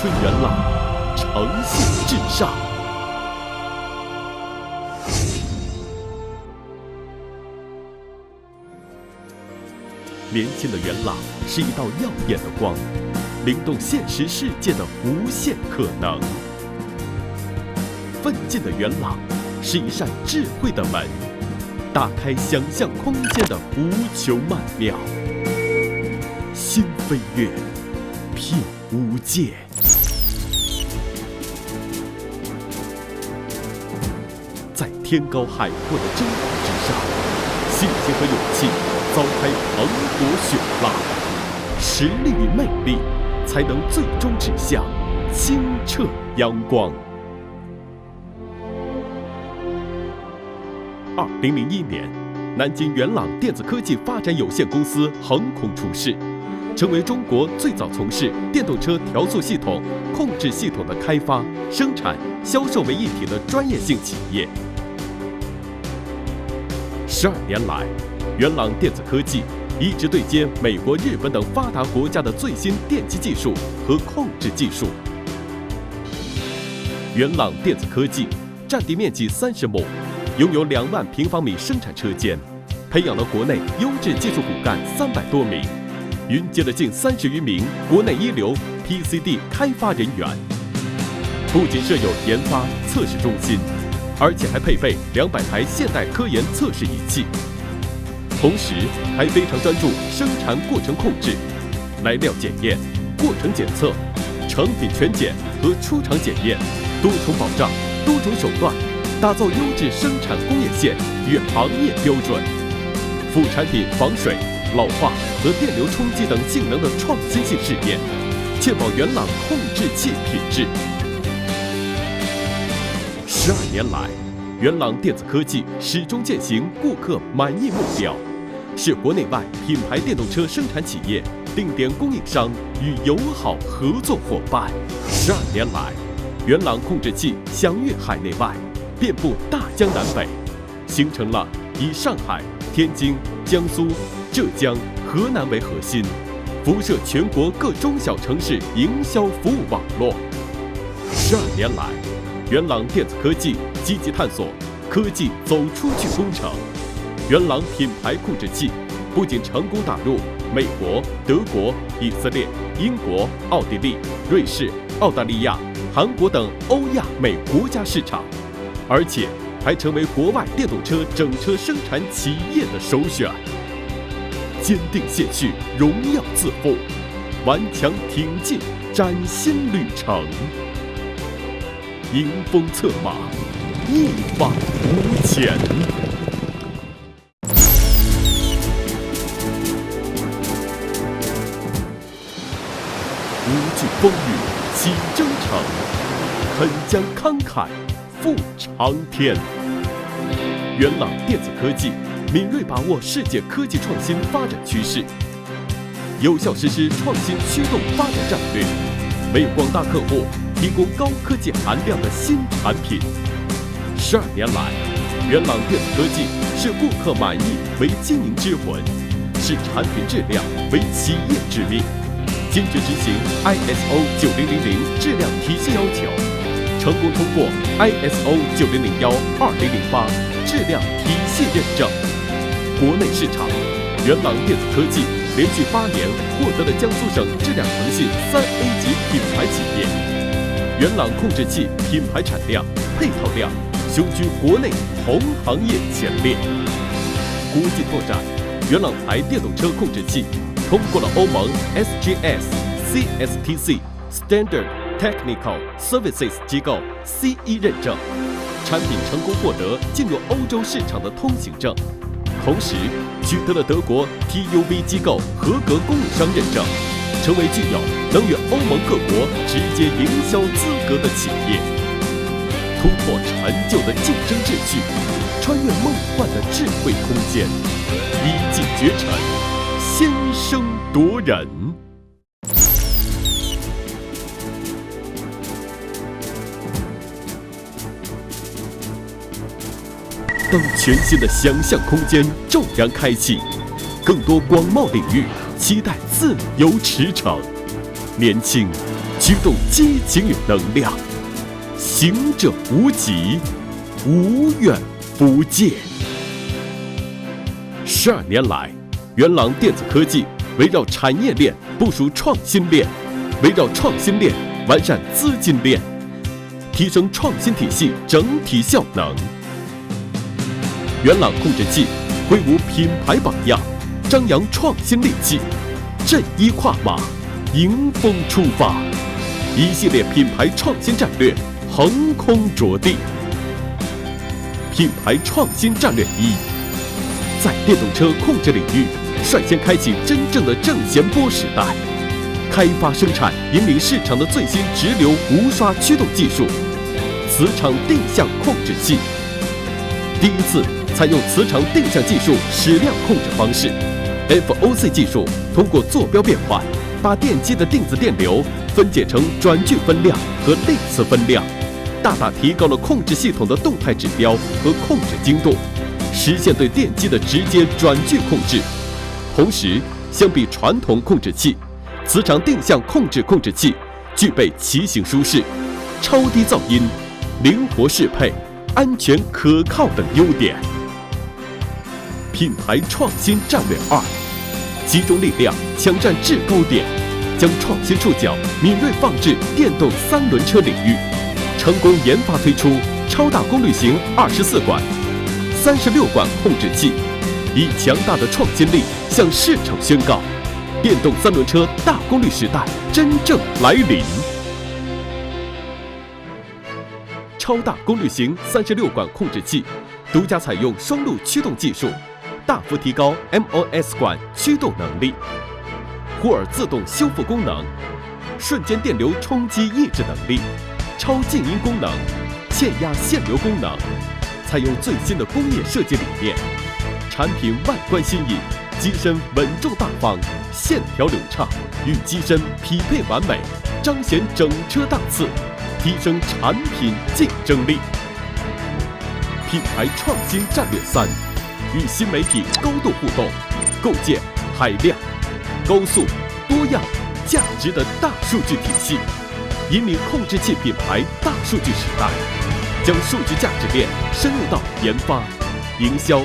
春元朗，诚信至上。年轻的元朗是一道耀眼的光，灵动现实世界的无限可能。奋进的元朗是一扇智慧的门，打开想象空间的无穷曼妙。新飞跃，品无界。在天高海阔的征途之上，信心和勇气凿开磅礴雪浪，实力与魅力才能最终指向清澈阳光。2001年，南京元朗电子科技发展有限公司横空出世，成为中国最早从事电动车调速系统、控制系统的开发、生产、销售为一体的专业性企业。12年来，元朗电子科技一直对接美国、日本等发达国家的最新电机技术和控制技术。元朗电子科技占地面积30亩，拥有2万平方米生产车间，培养了国内优质技术骨干300多名，云集了近30余名国内一流 PCD 开发人员。不仅设有研发测试中心，而且还配备200台现代科研测试仪器。同时还非常专注生产过程控制、来料检验、过程检测、成品全检和出厂检验，多重保障、多种手段，打造优质生产工业线与行业标准，副产品防水、老化和电流冲击等性能的创新性试验，确保元朗控制器品质。12年来，元朗电子科技始终践行顾客满意目标，是国内外品牌电动车生产企业、定点供应商与友好合作伙伴。12年来，元朗控制器享誉海内外，遍布大江南北，形成了以上海、天津、江苏、浙江、河南为核心，辐射全国各中小城市营销服务网络。12年来，元朗电子科技积极探索科技走出去工程，元朗品牌控制器不仅成功打入美国、德国、以色列、英国、奥地利、瑞士、澳大利亚、韩国等欧亚美国家市场，而且还成为国外电动车整车生产企业的首选。坚定献躯，荣耀自负，顽强挺进，崭新旅程。迎风策马，一往无前。无惧风雨起征程，肯将慷慨赴长天。元朗电子科技敏锐把握世界科技创新发展趋势，有效实施创新驱动发展战略，为广大客户提供高科技含量的新产品。12年来，元朗电子科技视顾客满意为经营之魂，视产品质量为企业之命，坚决执行 ISO 9000质量体系要求，成功通过 ISO 9001-2008质量体系认证。国内市场，元朗电子科技连续8年获得了江苏省质量诚信3A 级品牌企业。元朗控制器品牌产量、配套量雄居国内同行业前列。国际拓展，元朗牌电动车控制器通过了欧盟 SGS、CSTC Standard Technical Services 机构 C1 认证，产品成功获得进入欧洲市场的通行证，同时取得了德国 TÜV 机构合格供应商认证，成为具有能与欧盟各国直接营销资格的企业。突破陈旧的竞争秩序，穿越梦幻的智慧空间，一骑绝尘，先声夺人。当全新的想象空间骤然开启，更多广袤领域期待自由驰骋。年轻，具驱动激情与能量，行者无极，无远不届。12年来，元朗电子科技围绕产业链部署创新链，围绕创新链完善资金链，提升创新体系整体效能。元朗控制器挥舞品牌榜样，张扬创新利器，振衣跨马，迎风出发，一系列品牌创新战略横空着地。品牌创新战略1，在电动车控制领域率先开启真正的正弦波时代，开发生产引领市场的最新直流无刷驱动技术——磁场定向控制器。第一次采用磁场定向技术矢量控制方式 ，FOC 技术通过坐标变换，把电机的定子电流分解成转距分量和类似分量，大大提高了控制系统的动态指标和控制精度，实现对电机的直接转距控制。同时，相比传统控制器，磁场定向控制器具备骑行舒适、超低噪音、灵活适配、安全可靠等优点。品牌创新战略2，集中力量抢占制高点，将创新触角敏锐放置电动3轮车领域，成功研发推出超大功率型24管、36管控制器，以强大的创新力向市场宣告：电动3轮车大功率时代真正来临。超大功率型36管控制器，独家采用双路驱动技术，大幅提高 MOS 管驱动能力，霍尔自动修复功能，瞬间电流冲击抑制能力，超静音功能，限压限流功能，采用最新的工业设计理念，产品外观新颖，机身稳重大方，线条流畅，与机身匹配完美，彰显整车档次，提升产品竞争力。品牌创新战略3，与新媒体高度互动，构建海量、高速、多样、价值的大数据体系，引领控制器品牌大数据时代，将数据价值链深入到研发、营销、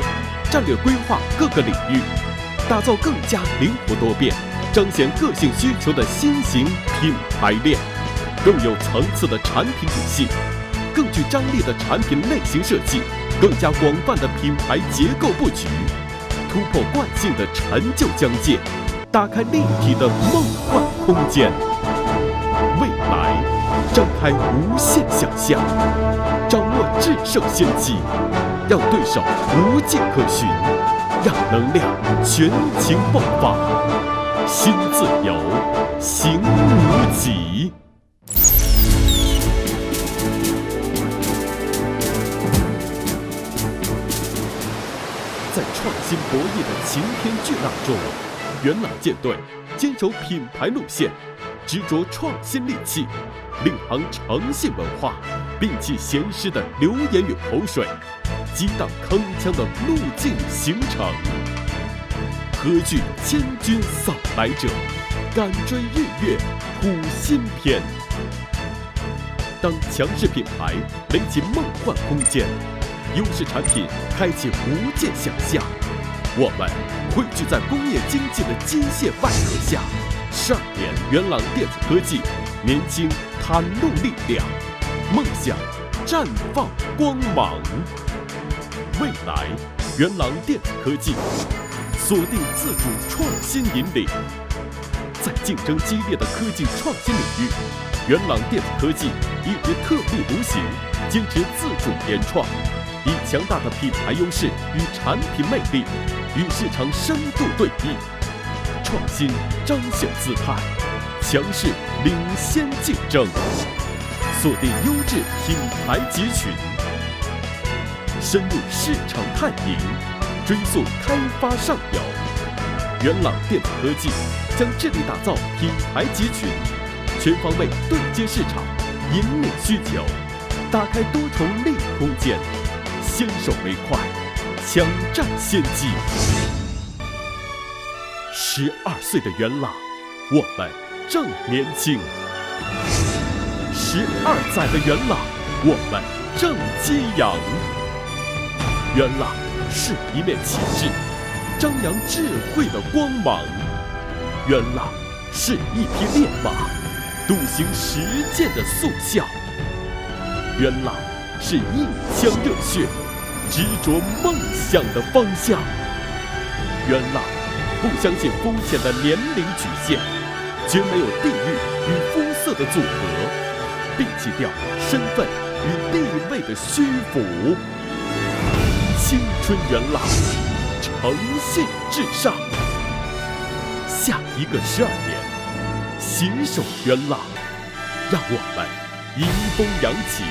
战略规划各个领域，打造更加灵活多变、彰显个性需求的新型品牌链，更有层次的产品体系，更具张力的产品类型设计，更加广泛的品牌结构布局，突破惯性的陈旧疆界，打开立体的梦幻空间。未来，张开无限想象，掌握制胜先机，让对手无迹可寻，让能量全情爆发，新自由，行无极。在创新博弈的晴天巨浪中，元朗舰队坚守品牌路线，执着创新利器，领航诚信文化，摒弃闲适的流言与口水，激荡铿锵的路径行程。何惧千军扫来者，敢追日月谱新篇。当强势品牌垒起梦幻空间，优势产品开启无限想象，我们汇聚在工业经济的机械外壳下。12年元朗电子科技，年轻袒露力量，梦想绽放光芒。未来元朗电子科技，锁定自主创新引领。在竞争激烈的科技创新领域，元朗电子科技一直特立独行，坚持自主研创，以强大的品牌优势与产品魅力，与市场深度对比，创新彰显姿态，强势领先竞争，锁定优质品牌集群，深入市场探营，追溯开发上游。元朗电子科技将致力打造品牌集群，全方位对接市场，引领需求，打开多重利益空间，先手为快，抢占先机。12岁的元朗，我们正年轻。12载的元朗，我们正激扬。元朗是一面旗帜，张扬智慧的光芒。元朗是一匹烈马，笃行实践的塑像。元朗是一腔热血，执着梦想的方向。元朗不相信肤浅的年龄曲线，绝没有地域与肤色的组合，摒弃掉身份与地位的虚浮。青春元朗，诚信至上。下一个12年，携手元朗，让我们迎风扬旗，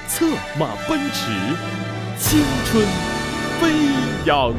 策马奔驰，青春飞扬。